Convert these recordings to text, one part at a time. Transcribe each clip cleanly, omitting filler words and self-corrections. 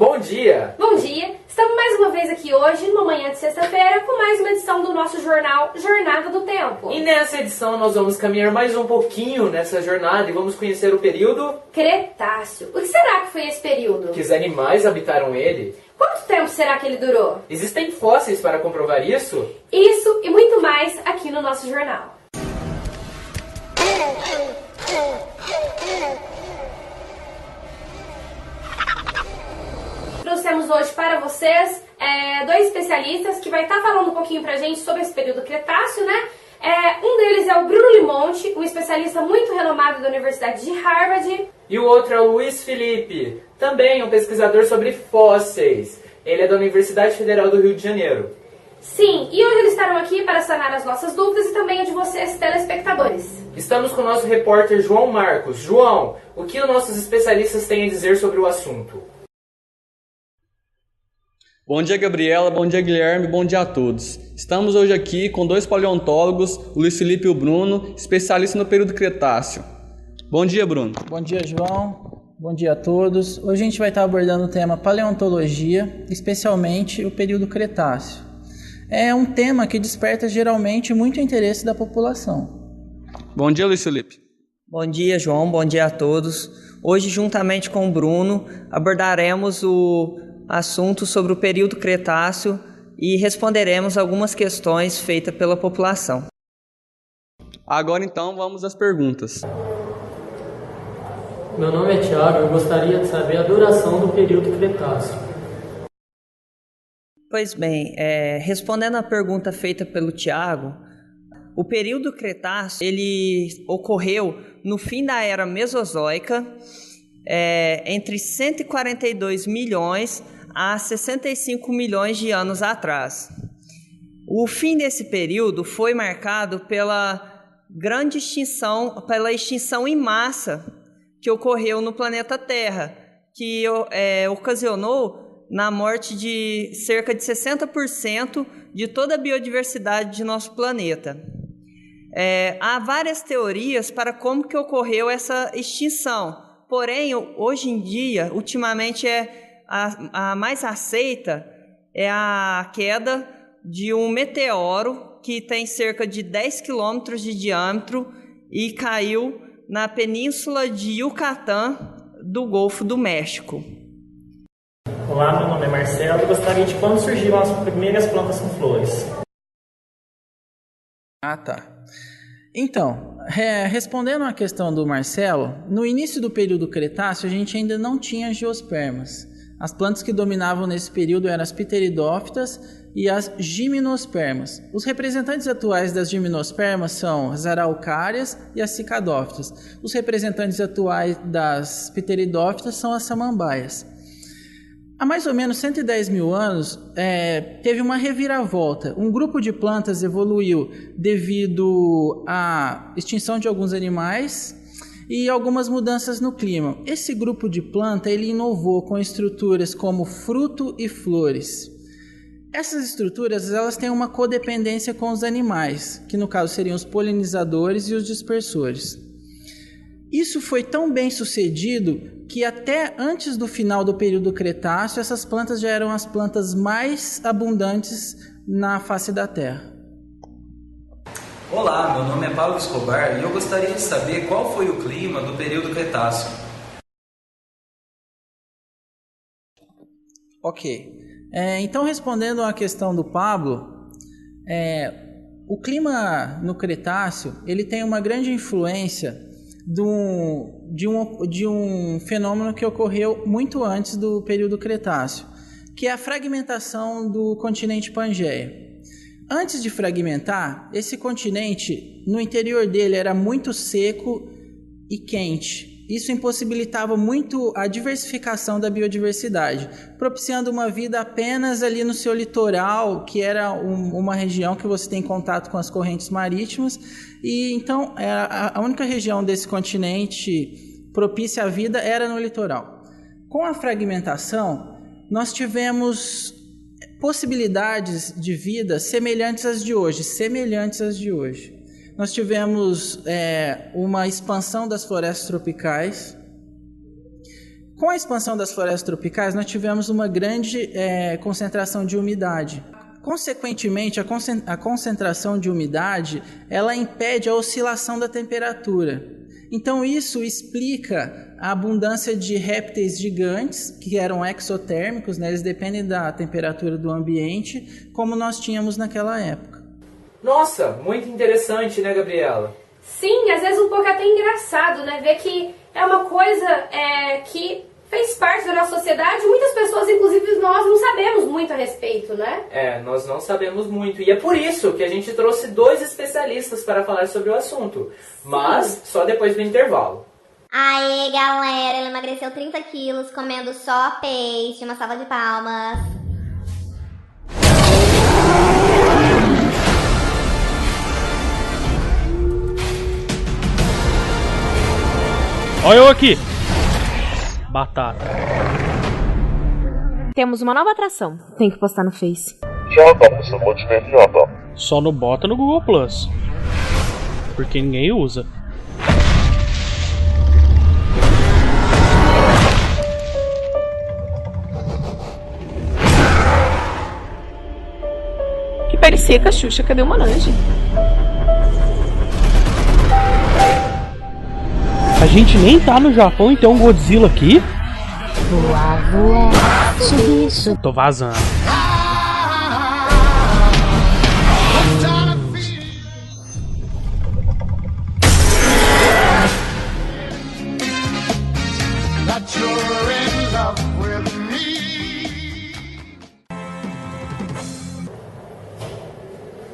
Bom dia! Bom dia! Estamos mais uma vez aqui hoje, numa manhã de sexta-feira, com mais uma edição do nosso jornal Jornada do Tempo. E nessa edição nós vamos caminhar mais um pouquinho nessa jornada e vamos conhecer o período Cretáceo. O que será que foi esse período? que os animais habitaram ele. Quanto tempo será que ele durou? Existem fósseis para comprovar isso? Isso e muito mais aqui no nosso jornal. Trouxemos hoje para vocês dois especialistas que vai estar falando um pouquinho pra gente sobre esse período Cretáceo, né? Um deles é o Bruno Limonte, um especialista muito renomado da Universidade de Harvard. E o outro é o Luiz Felipe, também um pesquisador sobre fósseis. Ele é da Universidade Federal do Rio de Janeiro. Sim, e hoje eles estarão aqui para sanar as nossas dúvidas e também a de vocês, telespectadores. Estamos com o nosso repórter João Marcos. João, o que os nossos especialistas têm a dizer sobre o assunto? Bom dia, Gabriela, bom dia, Guilherme, bom dia a todos. Estamos hoje aqui com dois paleontólogos, o Luiz Felipe e o Bruno, especialistas no período Cretáceo. Bom dia, Bruno. Bom dia, João. Bom dia a todos. Hoje a gente vai estar abordando o tema paleontologia, especialmente o período Cretáceo. É um tema que desperta geralmente muito interesse da população. Bom dia, Luiz Felipe. Bom dia, João. Bom dia a todos. Hoje, juntamente com o Bruno, abordaremos o assunto sobre o período Cretáceo e responderemos algumas questões feitas pela população. Agora, então, vamos às perguntas. Meu nome é Thiago e eu gostaria de saber a duração do período Cretáceo. Pois bem, respondendo à pergunta feita pelo Thiago, o período Cretáceo ele ocorreu no fim da Era Mesozoica, entre 142 milhões a 65 milhões de anos atrás. O fim desse período foi marcado pela grande extinção, pela extinção em massa que ocorreu no planeta Terra, que ocasionou na morte de cerca de 60% de toda a biodiversidade de nosso planeta. Há várias teorias para como que ocorreu essa extinção, porém, hoje em dia, ultimamente, a mais aceita é a queda de um meteoro que tem cerca de 10 quilômetros de diâmetro e caiu na península de Yucatán do Golfo do México. Olá, meu nome é Marcelo e gostaria de quando surgiram as primeiras plantas com flores. Tá. Então, respondendo à questão do Marcelo, no início do período Cretáceo a gente ainda não tinha angiospermas. As plantas que dominavam nesse período eram as pteridófitas e as gimnospermas. Os representantes atuais das gimnospermas são as araucárias e as cicadófitas. Os representantes atuais das pteridófitas são as samambaias. Há mais ou menos 110 mil anos, teve uma reviravolta. Um grupo de plantas evoluiu devido à extinção de alguns animais e algumas mudanças no clima. Esse grupo de planta ele inovou com estruturas como fruto e flores. Essas estruturas elas têm uma codependência com os animais, que no caso seriam os polinizadores e os dispersores. Isso foi tão bem sucedido que até antes do final do período Cretáceo, essas plantas já eram as plantas mais abundantes na face da Terra. Olá, meu nome é Paulo Escobar e eu gostaria de saber qual foi o clima do período Cretáceo. Ok. Então, respondendo à questão do Pablo, o clima no Cretáceo ele tem uma grande influência de um fenômeno que ocorreu muito antes do período Cretáceo, que é a fragmentação do continente Pangeia. Antes de fragmentar, esse continente, no interior dele, era muito seco e quente. Isso impossibilitava muito a diversificação da biodiversidade, propiciando uma vida apenas ali no seu litoral, que era uma região que você tem contato com as correntes marítimas, e então a única região desse continente propícia à vida era no litoral. Com a fragmentação, nós tivemos possibilidades de vida semelhantes às de hoje. Nós tivemos uma expansão das florestas tropicais. Com a expansão das florestas tropicais, nós tivemos uma grande concentração de umidade. Consequentemente, a concentração de umidade, ela impede a oscilação da temperatura. Então isso explica a abundância de répteis gigantes, que eram exotérmicos, né? Eles dependem da temperatura do ambiente, como nós tínhamos naquela época. Nossa, muito interessante, né, Gabriela? Sim, às vezes um pouco até engraçado, né? Ver que é uma coisa que fez parte da nossa sociedade. Muitas pessoas, inclusive nós, não sabemos muito a respeito, né? Nós não sabemos muito. E é por isso que a gente trouxe 2 especialistas para falar sobre o assunto. Mas só depois do intervalo. Aê, galera, ela emagreceu 30 quilos comendo só peixe. Uma salva de palmas. Olha eu aqui. Batata. Temos uma nova atração. Tem que postar no Face. Só não bota no Google Plus. Porque ninguém usa. Que parecia com a Xuxa, cadê o Monange? A gente nem tá no Japão e tem um Godzilla aqui? Voar, subir. Tô vazando.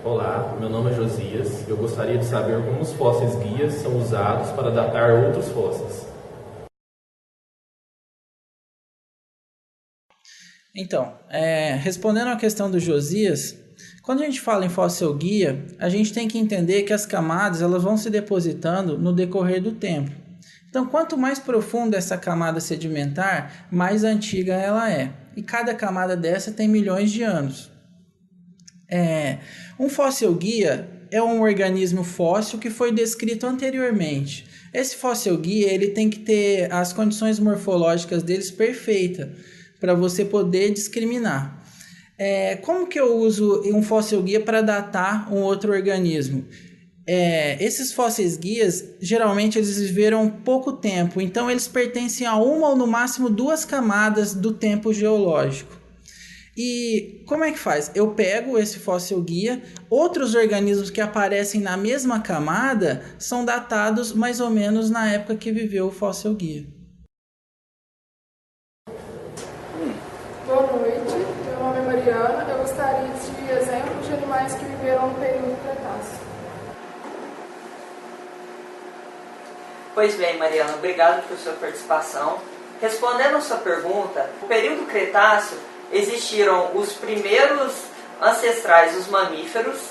Olá, meu nome é Josias. Eu gostaria de saber como os fósseis guias são usados para datar outros fósseis. Então, respondendo à questão do Josias, quando a gente fala em fóssil guia, a gente tem que entender que as camadas elas vão se depositando no decorrer do tempo. Então, quanto mais profunda essa camada sedimentar, mais antiga ela é. E cada camada dessa tem milhões de anos. Um fóssil guia é um organismo fóssil que foi descrito anteriormente. Esse fóssil guia ele tem que ter as condições morfológicas deles perfeitas para você poder discriminar. Como que eu uso um fóssil guia para datar um outro organismo? Esses fósseis guias, geralmente eles viveram pouco tempo, então eles pertencem a uma ou no máximo 2 camadas do tempo geológico. E como é que faz? Eu pego esse fóssil guia, outros organismos que aparecem na mesma camada são datados mais ou menos na época que viveu o fóssil guia. Boa noite, meu nome é Mariana. Eu gostaria de exemplos de animais que viveram no período Cretáceo. Pois bem, Mariana, obrigado por sua participação. Respondendo a sua pergunta, no período Cretáceo existiram os primeiros ancestrais dos mamíferos,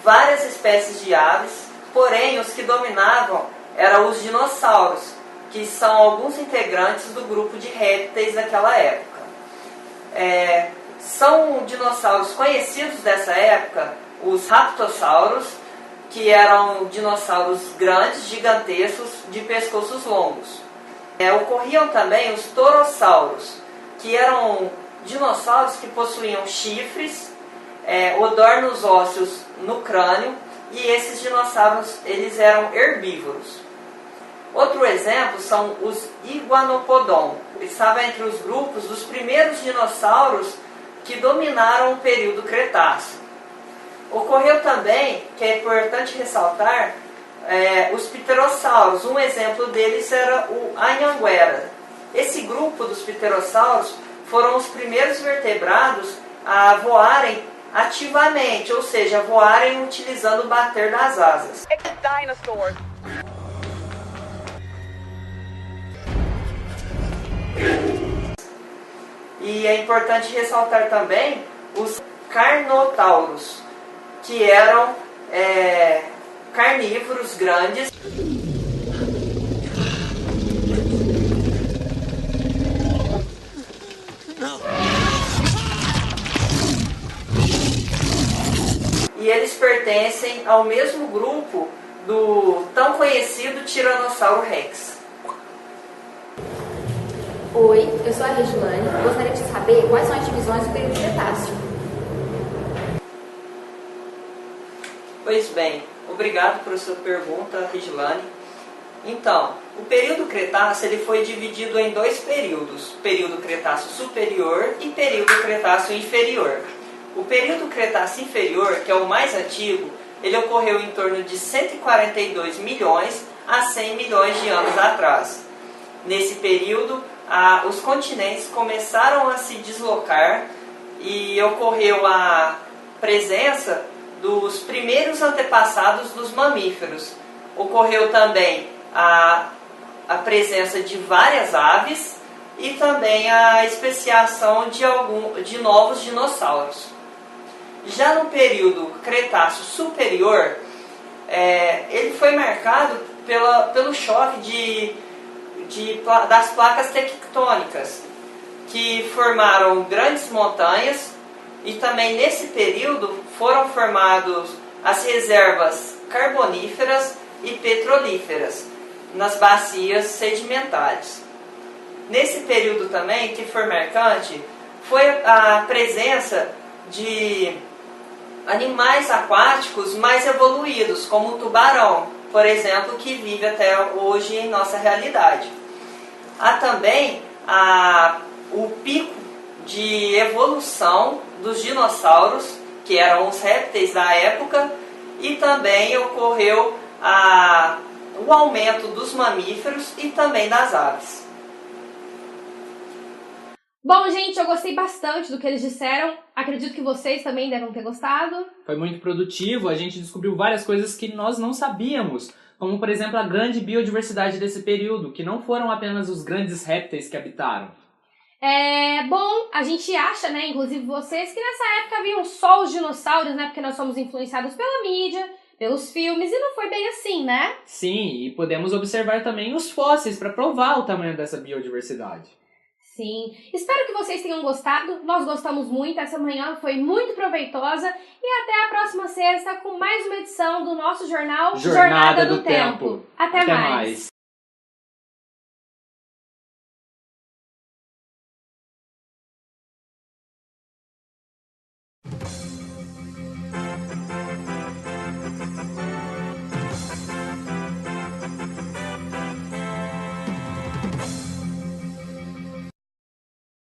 várias espécies de aves, porém os que dominavam eram os dinossauros, que são alguns integrantes do grupo de répteis daquela época. São dinossauros conhecidos dessa época, os raptossauros, que eram dinossauros grandes, gigantescos, de pescoços longos. Ocorriam também os torossauros, que eram dinossauros que possuíam chifres, odornos ósseos no crânio, e esses dinossauros eles eram herbívoros. Outro exemplo são os Iguanopodon. Estava entre os grupos dos primeiros dinossauros que dominaram o período Cretáceo. Ocorreu também, que é importante ressaltar, os pterossauros. Um exemplo deles era o Anhanguera. Esse grupo dos pterossauros foram os primeiros vertebrados a voarem ativamente, ou seja, voarem utilizando o bater das asas. E é importante ressaltar também os carnotauros, que eram carnívoros grandes. E eles pertencem ao mesmo grupo do tão conhecido Tiranossauro Rex. Oi, eu sou a Regilane. Gostaria de saber quais são as divisões do período Cretáceo. Pois bem, obrigado por sua pergunta, Regilane. Então, o período Cretáceo ele foi dividido em dois períodos, período Cretáceo superior e período Cretáceo inferior. O período Cretáceo inferior, que é o mais antigo, ele ocorreu em torno de 142 milhões a 100 milhões de anos atrás. Nesse período, os continentes começaram a se deslocar e ocorreu a presença dos primeiros antepassados dos mamíferos. Ocorreu também a presença de várias aves e também a especiação de novos dinossauros. Já no período Cretáceo superior, ele foi marcado pelo choque das placas tectônicas, que formaram grandes montanhas, e também nesse período foram formadas as reservas carboníferas e petrolíferas nas bacias sedimentares. Nesse período também, que foi marcante, foi a presença de animais aquáticos mais evoluídos, como o tubarão, por exemplo, que vive até hoje em nossa realidade. Há também o pico de evolução dos dinossauros, que eram os répteis da época, e também ocorreu o aumento dos mamíferos e também das aves. Bom, gente, eu gostei bastante do que eles disseram. Acredito que vocês também devem ter gostado. Foi muito produtivo, a gente descobriu várias coisas que nós não sabíamos, como, por exemplo, a grande biodiversidade desse período, que não foram apenas os grandes répteis que habitaram. Bom, a gente acha, né, inclusive vocês, que nessa época haviam só os dinossauros, né, porque nós somos influenciados pela mídia, pelos filmes, e não foi bem assim, né? Sim, e podemos observar também os fósseis para provar o tamanho dessa biodiversidade. Sim, espero que vocês tenham gostado, nós gostamos muito, essa manhã foi muito proveitosa, e até a próxima sexta com mais uma edição do nosso jornal Jornada do Tempo. Até mais.